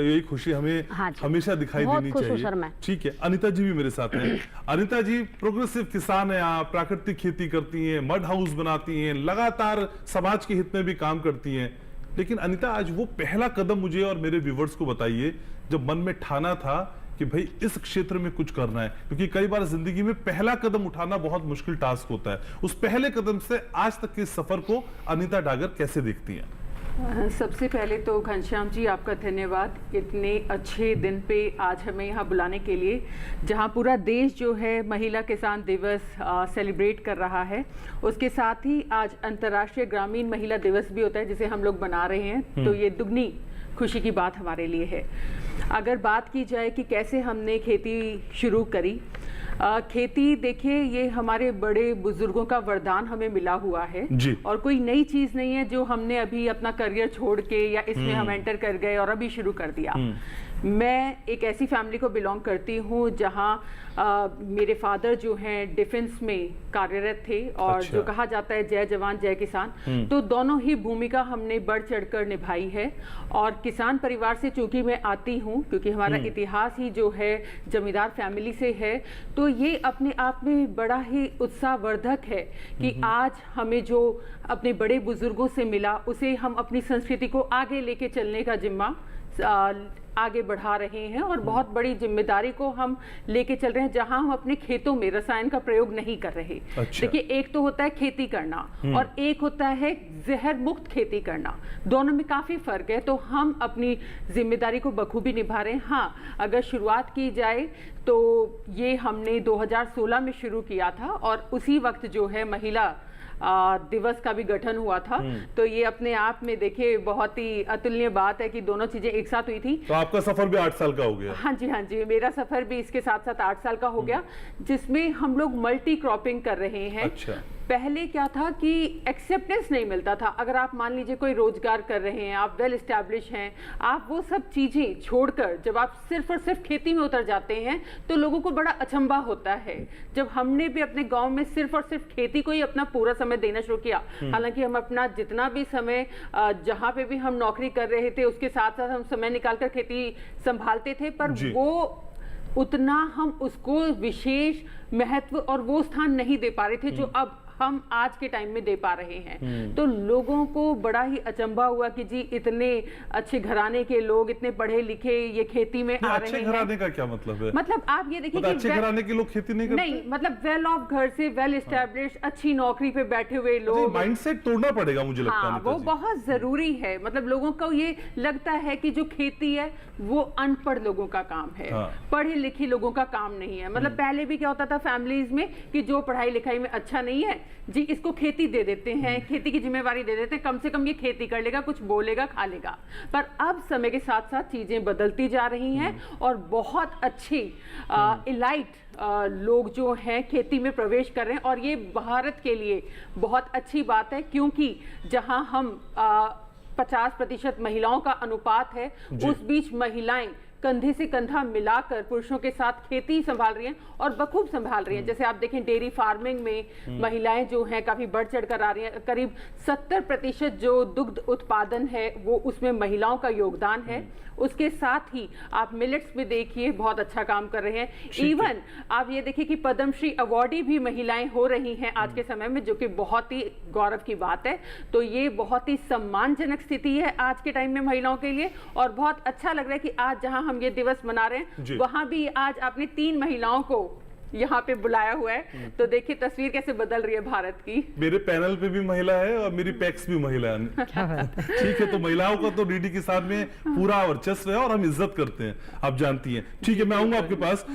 यही खुशी हमें हाँ जी, हमेशा दिखाई बहुत देनी खुश हूँ चाहिए। सर मैं। ठीक है, अनीता जी भी मेरे साथ हैं। अनीता जी प्रोग्रेसिव किसान है, आप प्राकृतिक खेती करती हैं, मड हाउस बनाती हैं, लगातार समाज के हित में भी काम करती हैं। लेकिन अनीता, आज वो पहला कदम मुझे और मेरे व्यूवर्स को बताइए जब मन में ठाना था कि भाई इस क्षेत्र में कुछ करना है, क्योंकि कई बार जिंदगी में पहला कदम उठाना बहुत मुश्किल टास्क होता है। उस पहले कदम से आज तक के इस सफर को अनीता डागर कैसे देखती हैं? सबसे पहले तो घनश्याम जी आपका धन्यवाद इतने अच्छे दिन पे आज हमें यहाँ बुलाने के लिए, जहाँ पूरा देश जो है महिला किसान दिवस सेलिब्रेट कर रहा है। उसके साथ ही आज अंतर्राष्ट्रीय ग्रामीण महिला दिवस भी होता है जिसे हम लोग मना रहे हैं। तो ये दुगनी खुशी की बात हमारे लिए है। अगर बात की जाए कि कैसे हमने खेती शुरू करी, खेती देखिए ये हमारे बड़े बुजुर्गों का वरदान हमें मिला हुआ है जी। और कोई नई चीज नहीं है जो हमने अभी अपना करियर छोड़ के या इसमें हम एंटर कर गए और अभी शुरू कर दिया। मैं एक ऐसी फैमिली को बिलोंग करती हूँ जहाँ मेरे फादर जो हैं डिफेंस में कार्यरत थे और अच्छा। जो कहा जाता है जय जवान जय किसान, तो दोनों ही भूमिका हमने बढ़ चढ़कर निभाई है। और किसान परिवार से चूंकि मैं आती हूँ, क्योंकि हमारा इतिहास ही जो है जमींदार फैमिली से है, तो ये अपने आप में बड़ा ही उत्साहवर्धक है कि आज हमें जो अपने बड़े बुजुर्गों से मिला उसे हम अपनी संस्कृति को आगे लेके चलने का जिम्मा आगे बढ़ा रहे हैं और बहुत बड़ी जिम्मेदारी को हम लेके चल रहे हैं, जहां हम अपने खेतों में रसायन का प्रयोग नहीं कर रहे। अच्छा। देखिए, एक तो होता है खेती करना और एक होता है जहर मुक्त खेती करना, दोनों में काफी फर्क है। तो हम अपनी जिम्मेदारी को बखूबी निभा रहे हैं। हाँ, अगर शुरुआत की जाए तो ये हमने 2016 में शुरू किया था और उसी वक्त जो है महिला दिवस का भी गठन हुआ था। तो ये अपने आप में देखिए बहुत ही अतुलनीय बात है कि दोनों चीजें एक साथ हुई थी। तो आपका सफर भी 8 साल का हो गया? हाँ जी, हाँ जी, मेरा सफर भी इसके साथ साथ 8 साल का हो गया, जिसमें हम लोग मल्टी क्रॉपिंग कर रहे हैं। अच्छा। पहले क्या था कि एक्सेप्टेंस नहीं मिलता था। अगर आप मान लीजिए कोई रोजगार कर रहे हैं, आप वेल एस्टैब्लिश हैं, आप वो सब चीजें छोड़कर जब आप सिर्फ और सिर्फ खेती में उतर जाते हैं तो लोगों को बड़ा अचंभा होता है। जब हमने भी अपने गांव में सिर्फ और सिर्फ खेती को ही अपना पूरा समय देना शुरू किया, हालांकि हम अपना जितना भी समय जहां पे भी हम नौकरी कर रहे थे उसके साथ साथ हम समय निकालकर खेती संभालते थे, पर वो उतना हम उसको विशेष महत्व और वो स्थान नहीं दे पा रहे थे जो अब हम आज के टाइम में दे पा रहे हैं। तो लोगों को बड़ा ही अचंभा हुआ कि जी इतने अच्छे घराने के लोग, इतने पढ़े लिखे, ये खेती में आ रहे हैं। अच्छे घराने का क्या मतलब है? मतलब आप ये देखिए कि अच्छे घराने के लोग खेती नहीं करते? नहीं, मतलब वेल ऑफ घर से, वेल एस्टैब्लिश, अच्छी नौकरी पे बैठे हुए लोग। माइंडसेट तोड़ना पड़ेगा मुझे लगता है। हाँ, वो बहुत जरूरी है। मतलब लोगों को ये लगता है कि जो खेती है वो अनपढ़ लोगों का काम है, पढ़े लिखे लोगों का काम नहीं है। मतलब पहले भी क्या होता था फैमिलीज में कि जो पढ़ाई लिखाई में अच्छा नहीं है जी, इसको खेती दे देते हैं, खेती की जिम्मेवारी दे देते हैं, कम से कम ये खेती कर लेगा, कुछ बोलेगा, खा लेगा। पर अब समय के साथ साथ चीजें बदलती जा रही हैं और बहुत अच्छे इलाइट लोग जो हैं खेती में प्रवेश कर रहे हैं। और ये भारत के लिए बहुत अच्छी बात है, क्योंकि जहां हम 50% महिलाओं का अनुपात है, उस बीच महिलाएं कंधे से कंधा मिलाकर पुरुषों के साथ खेती संभाल रही हैं और बखूब संभाल रही हैं। जैसे आप देखें डेयरी फार्मिंग में महिलाएं जो हैं काफी बढ़ चढ़ कर आ रही हैं। करीब 70% जो दुग्ध उत्पादन है वो उसमें महिलाओं का योगदान है। उसके साथ ही आप मिलेट्स में देखिए बहुत अच्छा काम कर रहे हैं। इवन आप ये देखिए कि पद्मश्री अवार्डी भी महिलाएं हो रही हैं आज के समय में, जो कि बहुत ही गौरव की बात है। तो ये बहुत ही सम्मानजनक स्थिति है आज के टाइम में महिलाओं के लिए और बहुत अच्छा लग रहा है कि आज जहां हम ये दिवस मना रहे हैं वहां भी आज आपने 3 महिलाओं को यहाँ पे बुलाया हुआ है। तो देखिए तस्वीर कैसे बदल रही है भारत की। मेरे पैनल पे भी महिला है और मेरी पैक्स भी महिला है। ठीक है, तो महिलाओं का तो डीडी किसान में पूरा वर्चस्व है और हम इज्जत करते हैं, आप जानती हैं। ठीक है, मैं आऊंगा आपके पास।